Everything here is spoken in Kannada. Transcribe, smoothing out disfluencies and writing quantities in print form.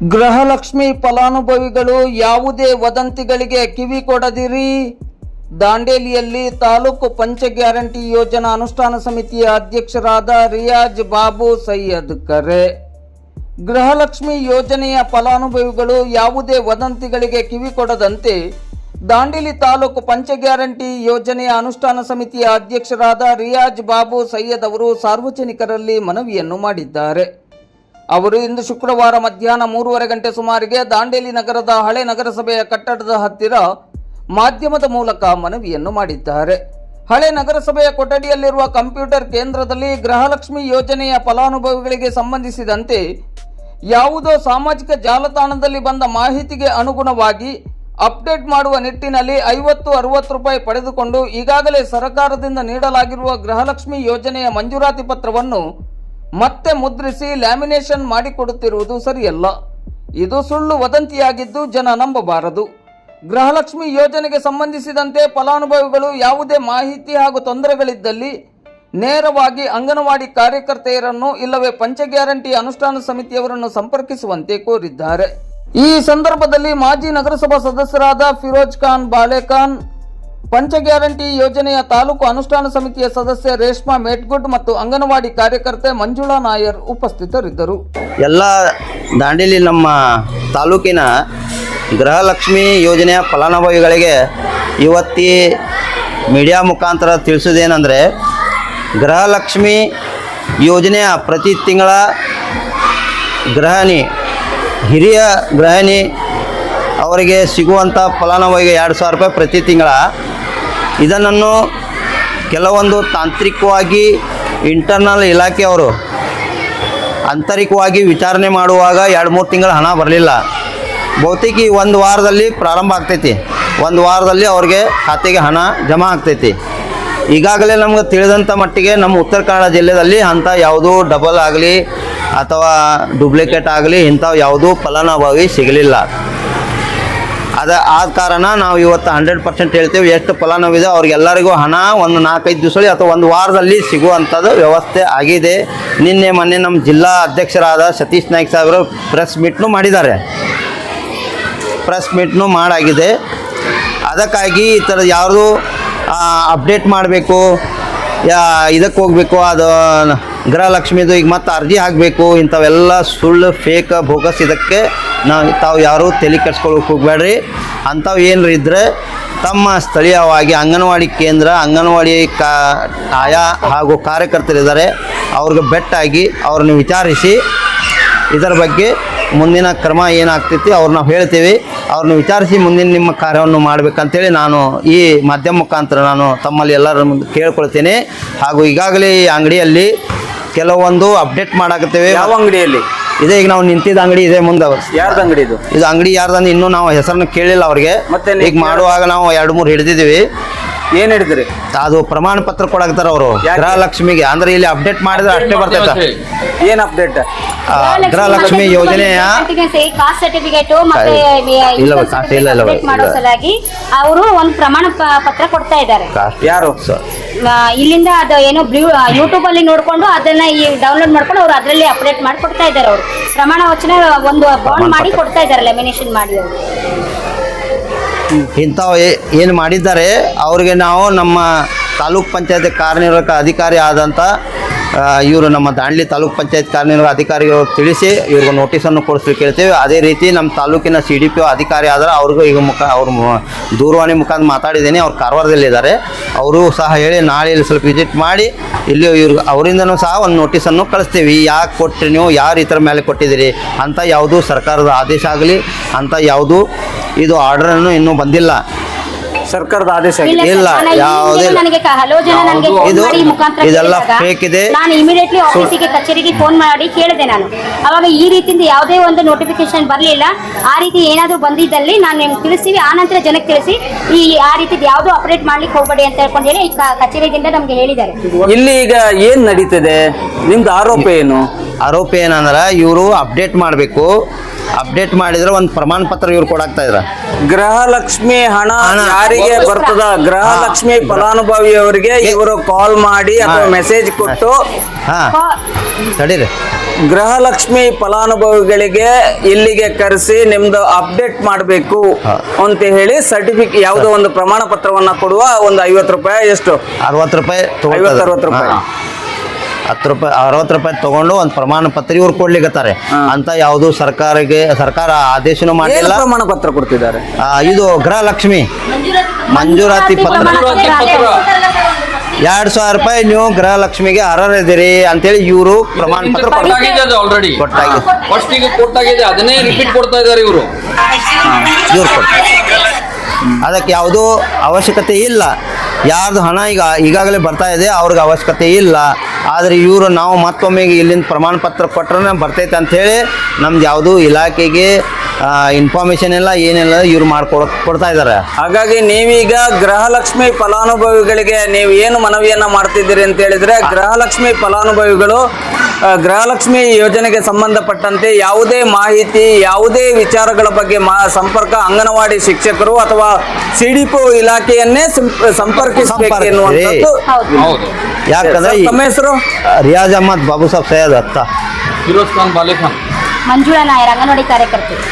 ಗೃಹಲಕ್ಷ್ಮಿ ಫಲಾನುಭವಿಗಳು ಯಾವುದೇ ವದಂತಿಗಳಿಗೆ ಕಿವಿ ಕೊಡದಿರಿ. ದಾಂಡೇಲಿಯಲ್ಲಿ ತಾಲೂಕು ಪಂಚ ಗ್ಯಾರಂಟಿ ಯೋಜನಾ ಅನುಷ್ಠಾನ ಸಮಿತಿಯ ಅಧ್ಯಕ್ಷರಾದ ರಿಯಾಜ್ ಬಾಬು ಸೈಯದ್ ಕರೆ. ಗೃಹಲಕ್ಷ್ಮಿ ಯೋಜನೆಯ ಫಲಾನುಭವಿಗಳು ಯಾವುದೇ ವದಂತಿಗಳಿಗೆ ಕಿವಿ ಕೊಡದಂತೆ ದಾಂಡೇಲಿ ತಾಲೂಕು ಪಂಚ ಗ್ಯಾರಂಟಿ ಯೋಜನೆಯ ಅನುಷ್ಠಾನ ಸಮಿತಿಯ ಅಧ್ಯಕ್ಷರಾದ ರಿಯಾಜ್ ಬಾಬು ಸೈಯದ್ ಅವರು ಸಾರ್ವಜನಿಕರಲ್ಲಿ ಮನವಿಯನ್ನು ಮಾಡಿದ್ದಾರೆ. ಅವರು ಇಂದು ಶುಕ್ರವಾರ ಮಧ್ಯಾಹ್ನ 3:30 ಗಂಟೆ ಸುಮಾರಿಗೆ ದಾಂಡೇಲಿ ನಗರದ ಹಳೆ ನಗರಸಭೆಯ ಕಟ್ಟಡದ ಹತ್ತಿರ ಮಾಧ್ಯಮದ ಮೂಲಕ ಮನವಿಯನ್ನು ಮಾಡಿದ್ದಾರೆ. ಹಳೆ ನಗರಸಭೆಯ ಕೊಠಡಿಯಲ್ಲಿರುವ ಕಂಪ್ಯೂಟರ್ ಕೇಂದ್ರದಲ್ಲಿ ಗೃಹಲಕ್ಷ್ಮಿ ಯೋಜನೆಯ ಫಲಾನುಭವಿಗಳಿಗೆ ಸಂಬಂಧಿಸಿದಂತೆ ಯಾವುದೋ ಸಾಮಾಜಿಕ ಜಾಲತಾಣದಲ್ಲಿ ಬಂದ ಮಾಹಿತಿಗೆ ಅನುಗುಣವಾಗಿ ಅಪ್ಡೇಟ್ ಮಾಡುವ ನಿಟ್ಟಿನಲ್ಲಿ 50-60 ರೂಪಾಯಿ ಪಡೆದುಕೊಂಡು ಈಗಾಗಲೇ ಸರ್ಕಾರದಿಂದ ನೀಡಲಾಗಿರುವ ಗೃಹಲಕ್ಷ್ಮಿ ಯೋಜನೆಯ ಮಂಜೂರಾತಿ ಪತ್ರವನ್ನು ಮತ್ತೆ ಮುದ್ರಿಸಿ ಲ್ಯಾಮಿನೇಷನ್ ಮಾಡಿಕೊಡುತ್ತಿರುವುದು ಸರಿಯಲ್ಲ. ಇದು ಸುಳ್ಳು ವದಂತಿಯಾಗಿದ್ದು ಜನ ನಂಬಬಾರದು. ಗೃಹಲಕ್ಷ್ಮಿ ಯೋಜನೆಗೆ ಸಂಬಂಧಿಸಿದಂತೆ ಫಲಾನುಭವಿಗಳು ಯಾವುದೇ ಮಾಹಿತಿ ಹಾಗೂ ತೊಂದರೆಗಳಿದ್ದಲ್ಲಿ ನೇರವಾಗಿ ಅಂಗನವಾಡಿ ಕಾರ್ಯಕರ್ತೆಯರನ್ನು ಇಲ್ಲವೇ ಪಂಚ ಗ್ಯಾರಂಟಿ ಅನುಷ್ಠಾನ ಸಮಿತಿಯವರನ್ನು ಸಂಪರ್ಕಿಸುವಂತೆ ಕೋರಿದ್ದಾರೆ. ಈ ಸಂದರ್ಭದಲ್ಲಿ ಮಾಜಿ ನಗರಸಭಾ ಸದಸ್ಯರಾದ ಫಿರೋಜ್ ಖಾನ್ ಬಾಲೆಖಾನ್, ಪಂಚ ಗ್ಯಾರಂಟಿ ಯೋಜನೆಯ ತಾಲೂಕು ಅನುಷ್ಠಾನ ಸಮಿತಿಯ ಸದಸ್ಯ ರೇಷ್ಮಾ ಮೇಟ್ಗುಡ್ ಮತ್ತು ಅಂಗನವಾಡಿ ಕಾರ್ಯಕರ್ತೆ ಮಂಜುಳಾ ನಾಯರ್ ಉಪಸ್ಥಿತರಿದ್ದರು. ಎಲ್ಲ ದಾಂಡೇಲಿ ನಮ್ಮ ತಾಲೂಕಿನ ಗೃಹಲಕ್ಷ್ಮಿ ಯೋಜನೆಯ ಫಲಾನುಭವಿಗಳಿಗೆ ಇವತ್ತಿ ಮೀಡಿಯಾ ಮುಖಾಂತರ ತಿಳಿಸೋದೇನೆಂದರೆ, ಗೃಹಲಕ್ಷ್ಮಿ ಯೋಜನೆಯ ಪ್ರತಿ ತಿಂಗಳ ಗೃಹಿಣಿ, ಹಿರಿಯ ಗೃಹಿಣಿ ಅವರಿಗೆ ಸಿಗುವಂಥ ಫಲಾನುಭವಿಗೆ 2,000 ರೂಪಾಯಿ ಪ್ರತಿ ತಿಂಗಳ. ಇದನ್ನು ಕೆಲವೊಂದು ತಾಂತ್ರಿಕವಾಗಿ ಇಂಟರ್ನಲ್ ಇಲಾಖೆಯವರು ಆಂತರಿಕವಾಗಿ ವಿಚಾರಣೆ ಮಾಡುವಾಗ 2-3 ತಿಂಗಳ ಹಣ ಬರಲಿಲ್ಲ. ಬಹುತೇಕ ಒಂದು ವಾರದಲ್ಲಿ ಪ್ರಾರಂಭ ಆಗ್ತೈತಿ. ಒಂದು ವಾರದಲ್ಲಿ ಅವ್ರಿಗೆ ಖಾತೆಗೆ ಹಣ ಜಮಾ ಆಗ್ತೈತಿ. ಈಗಾಗಲೇ ನಮ್ಗೆ ತಿಳಿದಂಥ ಮಟ್ಟಿಗೆ ನಮ್ಮ ಉತ್ತರ ಕನ್ನಡ ಜಿಲ್ಲೆಯಲ್ಲಿ ಅಂಥ ಯಾವುದೂ ಡಬಲ್ ಆಗಲಿ ಅಥವಾ ಡೂಪ್ಲಿಕೇಟ್ ಆಗಲಿ ಇಂಥವು ಯಾವುದೂ ಫಲಾನುಭವಿ ಸಿಗಲಿಲ್ಲ. ಆದ ಕಾರಣ ನಾವು ಇವತ್ತು 100% ಹೇಳ್ತೇವೆ, ಎಷ್ಟು ಫಲಾನುಭವಿದೆ ಅವ್ರಿಗೆಲ್ಲರಿಗೂ ಹಣ ಒಂದು 4-5 ದಿವಸದಲ್ಲಿ ಅಥವಾ ಒಂದು ವಾರದಲ್ಲಿ ಸಿಗುವಂಥದ್ದು ವ್ಯವಸ್ಥೆ ಆಗಿದೆ. ಮೊನ್ನೆ ನಮ್ಮ ಜಿಲ್ಲಾ ಅಧ್ಯಕ್ಷರಾದ ಸತೀಶ್ ನಾಯ್ಕ್ ಸಾಹೇಬರು ಪ್ರೆಸ್ ಮೀಟ್ನೂ ಮಾಡಿದ್ದಾರೆ. ಪ್ರೆಸ್ ಮೀಟ್ನೂ ಮಾಡಾಗಿದೆ. ಅದಕ್ಕಾಗಿ ಈ ಥರ ಯಾವುದು ಅಪ್ಡೇಟ್ ಮಾಡಬೇಕು, ಇದಕ್ಕೆ ಹೋಗಬೇಕು, ಅದು ಗೃಹಲಕ್ಷ್ಮಿದು ಈಗ ಮತ್ತೆ ಅರ್ಜಿ ಹಾಕಬೇಕು, ಇಂಥವೆಲ್ಲ ಸುಳ್ಳು ಫೇಕ್ ಬೋಗಸ್. ಇದಕ್ಕೆ ತಾವು ಯಾರೂ ತಲೆ ಕೆಡಿಸ್ಕೊಳ್ಳೋಕೆ ಹೋಗಬೇಡ್ರಿ. ಅಂಥವು ಏನಾರು ಇದ್ದರೆ ತಮ್ಮ ಸ್ಥಳೀಯವಾಗಿ ಅಂಗನವಾಡಿ ಕೇಂದ್ರ, ಅಂಗನವಾಡಿ ಆಯಾ ಹಾಗೂ ಕಾರ್ಯಕರ್ತರಿದ್ದಾರೆ, ಅವ್ರಿಗೆ ಬೆಟ್ಟಾಗಿ ಅವ್ರನ್ನ ವಿಚಾರಿಸಿ ಇದರ ಬಗ್ಗೆ ಮುಂದಿನ ಕ್ರಮ ಏನಾಗ್ತೈತಿ ಅವ್ರು ನಾವು ಹೇಳ್ತೀವಿ. ಅವ್ರನ್ನ ವಿಚಾರಿಸಿ ಮುಂದಿನ ನಿಮ್ಮ ಕಾರ್ಯವನ್ನು ಮಾಡಬೇಕಂತೇಳಿ ನಾನು ಈ ಮಾಧ್ಯಮ ಮುಖಾಂತರ ನಾನು ತಮ್ಮಲ್ಲಿ ಎಲ್ಲರ ಮುಂದೆ ಕೇಳ್ಕೊಳ್ತೇನೆ. ಹಾಗೂ ಈಗಾಗಲೇ ಈ ಅಂಗಡಿಯಲ್ಲಿ ಕೆಲವೊಂದು ಅಪ್ಡೇಟ್ ಮಾಡಾಕತ್ತೇವೆ. ಯಾವ ಅಂಗಡಿಯಲ್ಲಿ ಇದೆ? ಈಗ ನಾವು ನಿಂತಿದ್ದ ಅಂಗಡಿ ಇದೆ ಮುಂದೆ. ಯಾರ್ದು ಅಂಗಡಿ ಇದು? ಇದು ಅಂಗಡಿ ಯಾರ್ದಂದು ಇನ್ನೂ ನಾವು ಹೆಸರನ್ನು ಕೇಳಿಲ್ಲ ಅವ್ರಿಗೆ. ಮತ್ತೆ ಈಗ ಮಾಡುವಾಗ ನಾವು 2-3 ಹಿಡಿದಿದ್ದೀವಿ. ಏನು ಹಿಡಿದ್ರಿ? ಅದು ಪ್ರಮಾಣ ಪತ್ರ ಕೊಡಾಕ್ತಾರ ಅವರು ಗೃಹಲಕ್ಷ್ಮಿಗೆ. ಅಂದ್ರೆ ಇಲ್ಲಿ ಅಪ್ಡೇಟ್ ಮಾಡಿದ್ರೆ ಅಷ್ಟೇ ಬರ್ತೈತೆ. ಏನು ಅಪ್ಡೇಟ್? ಗೃಹಲಕ್ಷ್ಮಿ ಯೋಜನೆಯ ಕಾಸ್ಟ್ ಸರ್ಟಿಫಿಕೇಟ್ ಮತ್ತೆ ಮಾಡೋ ಸಲುವಾಗಿ ಅವರು ಒಂದು ಪ್ರಮಾಣ ಪತ್ರ ಕೊಡ್ತಾ ಇದ್ದಾರೆ. ಯಾರು? ಇಲ್ಲಿಂದ ಅದು ಏನೋ ಯೂಟ್ಯೂಬ್ ಅಲ್ಲಿ ನೋಡ್ಕೊಂಡು ಅದನ್ನ ಡೌನ್ಲೋಡ್ ಮಾಡ್ಕೊಂಡು ಅವ್ರು ಅದರಲ್ಲಿ ಅಪ್ಡೇಟ್ ಮಾಡಿ ಕೊಡ್ತಾ ಇದ್ದಾರೆ. ಅವರು ಪ್ರಮಾಣ ವಚನ ಒಂದು ಬಾಂಡ್ ಮಾಡಿ ಕೊಡ್ತಾ ಇದ್ದಾರೆ, ಲೆಮಿನೇಷನ್ ಮಾಡಿ. ಅವರು ಇಂಥವು ಏನು ಮಾಡಿದ್ದಾರೆ ಅವ್ರಿಗೆ ನಾವು ನಮ್ಮ ತಾಲೂಕ್ ಪಂಚಾಯತ್ ಕಾರ್ಯನಿರ್ವಾಹಕ ಅಧಿಕಾರಿ ಆದಂಥ ಇವರು ನಮ್ಮ ದಾಂಡೇಲಿ ತಾಲೂಕ್ ಪಂಚಾಯತ್ ಕಾರ್ಯನಿರ್ವಾಹಕ ಅಧಿಕಾರಿಗಳು ತಿಳಿಸಿ ಇವ್ರಿಗೆ ನೋಟಿಸನ್ನು ಕೊಡಿಸ್ಲಿಕ್ಕೆ ಹೇಳ್ತೇವೆ. ಅದೇ ರೀತಿ ನಮ್ಮ ತಾಲೂಕಿನ CDPO ಅಧಿಕಾರಿ ಆದರೆ ಅವ್ರಿಗೂ ಈಗ ಅವ್ರು ದೂರವಾಣಿ ಮುಖಾಂತರ ಮಾತಾಡಿದ್ದೀನಿ. ಅವ್ರು ಕಾರವಾರದಲ್ಲಿದ್ದಾರೆ. ಅವರು ಸಹ ಹೇಳಿ ನಾಳೆ ಇಲ್ಲಿ ಸ್ವಲ್ಪ ವಿಸಿಟ್ ಮಾಡಿ ಇಲ್ಲಿ ಇವ್ರಿಗೆ ಅವರಿಂದನೂ ಸಹ ಒಂದು ನೋಟಿಸನ್ನು ಕಳಿಸ್ತೀವಿ. ಯಾಕೆ ಕೊಟ್ಟರೆ ನೀವು, ಯಾರು ಈ ಥರ ಮೇಲೆ ಕೊಟ್ಟಿದ್ದೀರಿ ಅಂತ ಯಾವುದೂ ಸರ್ಕಾರದ ಆದೇಶ ಆಗಲಿ ಅಂತ ಯಾವುದೂ ಇದು ಆರ್ಡರನ್ನು ಇನ್ನೂ ಬಂದಿಲ್ಲ. ಸರ್ಕಾರದ ಆದೇಶ ಇಲ್ಲ, ಯಾವುದೇ ಇದು ಇದೆಲ್ಲ ಫೇಕ್ ಇದೆ. ನಾನು ಇಮಿಡಿಯೇಟ್ಲಿ ಆಫೀಸಿಗೆ ಕಚೇರಿಗೆ ಫೋನ್ ಮಾಡಿ ಕೇಳಿದೆ. ನಾನು ಅವಾಗ ಈ ರೀತಿಯಿಂದ ಯಾವುದೇ ಒಂದು ನೋಟಿಫಿಕೇಶನ್ ಬರಲಿಲ್ಲ. ಆ ರೀತಿ ಏನಾದರೂ ಬಂದಿದ್ದಲ್ಲಿ ನಾನು ನಿಮ್ಗೆ ತಿಳಿಸ್ತೀವಿ, ಆ ನಂತರ ಜನಕ್ಕೆ ತಿಳಿಸಿ ಆ ರೀತಿದು ಯಾವುದು ಅಪ್ಡೇಟ್ ಮಾಡ್ಲಿಕ್ಕೆ ಹೋಗಬೇಡಿ ಅಂತ ಹೇಳ್ಕೊಂಡು ಹೇಳಿ ಕಚೇರಿಯಿಂದ ನಮ್ಗೆ ಹೇಳಿದ್ದಾರೆ. ಇಲ್ಲಿ ಈಗ ಏನ್ ನಡೀತಿದೆ? ನಿಮ್ದು ಆರೋಪ ಏನು? ಆರೋಪ ಏನಂದ್ರೆ ಇವರು ಅಪ್ಡೇಟ್ ಮಾಡಬೇಕು. ಅಪ್ಡೇಟ್ ಮಾಡಿದ್ರೆ ಒಂದು ಪ್ರಮಾಣ ಪತ್ರ ಇವ್ರು ಕೊಡಾಕ್ತಾ ಇದ್ರ. ಗೃಹಲಕ್ಷ್ಮಿ ಹಣ ಯಾರಿಗೆ ಬರ್ತದ ಗೃಹಲಕ್ಷ್ಮಿ ಫಲಾನುಭವಿಯವರಿಗೆ ಇವರು ಕಾಲ್ ಮಾಡಿ ಅಥವಾ ಮೆಸೇಜ್ ಕೊಟ್ಟು ಹಾಂ ಕಾ- ತಡೀರಿ ಗೃಹಲಕ್ಷ್ಮಿ ಫಲಾನುಭವಿಗಳಿಗೆ ಇಲ್ಲಿಗೆ ಕರೆಸಿ ನಿಮ್ದು ಅಪ್ಡೇಟ್ ಮಾಡಬೇಕು ಅಂತ ಹೇಳಿ ಸರ್ಟಿಫಿಕೇಟ್ ಯಾವುದೋ ಒಂದು ಪ್ರಮಾಣ ಪತ್ರವನ್ನ ಕೊಡುವ ಒಂದು 50 ರೂಪಾಯಿ ಎಷ್ಟು 60 ರೂಪಾಯಿ 50-60 ರೂಪಾಯಿ. 10 ರೂಪಾಯಿ 60 ರೂಪಾಯಿ ತಗೊಂಡು ಒಂದು ಪ್ರಮಾಣ ಪತ್ರ ಇವ್ರು ಕೊಡ್ಲಿಕತ್ತಾರೆ ಅಂತ ಯಾವುದು ಸರ್ಕಾರ ಆದೇಶನೂ ಏನು ಮಾಡಿಲ್ಲ. ಪ್ರಮಾಣ ಪತ್ರ ಕೊಡ್ತಿದ್ದಾರೆ? ಇದು ಗೃಹಲಕ್ಷ್ಮಿ ಮಂಜೂರಾತಿ ಪತ್ರ. 2,000 ರೂಪಾಯಿ ನೀವು ಗೃಹಲಕ್ಷ್ಮಿಗೆ ಅರ್ಹರಿದ್ದೀರಿ ಅಂತೇಳಿ ಇವರು ಪ್ರಮಾಣ ಪತ್ರ ಕೊಟ್ಟಾಗಿದೆ ಅದು ಆಲ್ರೆಡಿ ಕೊಟ್ಟಾಗಿದೆ. ಫಸ್ಟ್ ಈಗ ಕೊಟ್ಟಾಗಿದೆ, ಅದನ್ನೇ ರಿಪೀಟ್ ಕೊಡ್ತಾ ಇದ್ದಾರೆ ಇವರು. ಇವ್ರು ಕೊಟ್ಟಾರೆ. ಅದಕ್ಕೆ ಯಾವುದೂ ಅವಶ್ಯಕತೆ ಇಲ್ಲ. ಯಾರ್ದು ಹಣ ಈಗಾಗಲೇ ಬರ್ತಾ ಇದೆ ಅವ್ರಿಗೆ ಅವಶ್ಯಕತೆ ಇಲ್ಲ. ಆದರೆ ಇವರು ನಾವು ಮತ್ತೊಮ್ಮೆ ಇಲ್ಲಿಂದ ಪ್ರಮಾಣ ಪತ್ರ ಕೊಟ್ಟರೆ ಬರ್ತೈತೆ ಅಂಥೇಳಿ ನಮ್ದು ಯಾವುದೂ ಇಲಾಖೆಗೆ ಇನ್ಫಾರ್ಮೇಷನ್ ಎಲ್ಲ ಏನೆಲ್ಲ ಇವ್ರು ಕೊಡ್ತಾ ಇದ್ದಾರೆ. ಹಾಗಾಗಿ ನೀವೀಗ ಗೃಹಲಕ್ಷ್ಮಿ ಫಲಾನುಭವಿಗಳಿಗೆ ನೀವು ಏನು ಮನವಿಯನ್ನ ಮಾಡ್ತಿದ್ದೀರಿ ಅಂತ ಹೇಳಿದ್ರೆ, ಗೃಹಲಕ್ಷ್ಮಿ ಫಲಾನುಭವಿಗಳು ಗೃಹಲಕ್ಷ್ಮಿ ಯೋಜನೆಗೆ ಸಂಬಂಧಪಟ್ಟಂತೆ ಯಾವುದೇ ಮಾಹಿತಿ, ಯಾವುದೇ ವಿಚಾರಗಳ ಬಗ್ಗೆ ಸಂಪರ್ಕ ಅಂಗನವಾಡಿ ಶಿಕ್ಷಕರು ಅಥವಾ ಸಿಡಿಪೋ ಇಲಾಖೆಯನ್ನೇ ಸಂಪರ್ಕಿಸಬೇಕು ಎನ್ನುವಂಥದ್ದು. ಹೌದು. ಯಾಕಂದ್ರೆ ತಮ್ಮ ಹೆಸರು? ರಿಯಾಜ್ ಅಹಮದ್ ಬಾಬು ಸಾಬ್ ಸೈಯದ್ ಅತ್ತ ಫಿರೋಜ್ ಖಾನ್ ಬಾಲೆ ಖಾನ್. ಮಂಜುಳಾ ನಾಯರ್ ಅಂಗನವಾಡಿ ಕಾರ್ಯಕರ್ತರು.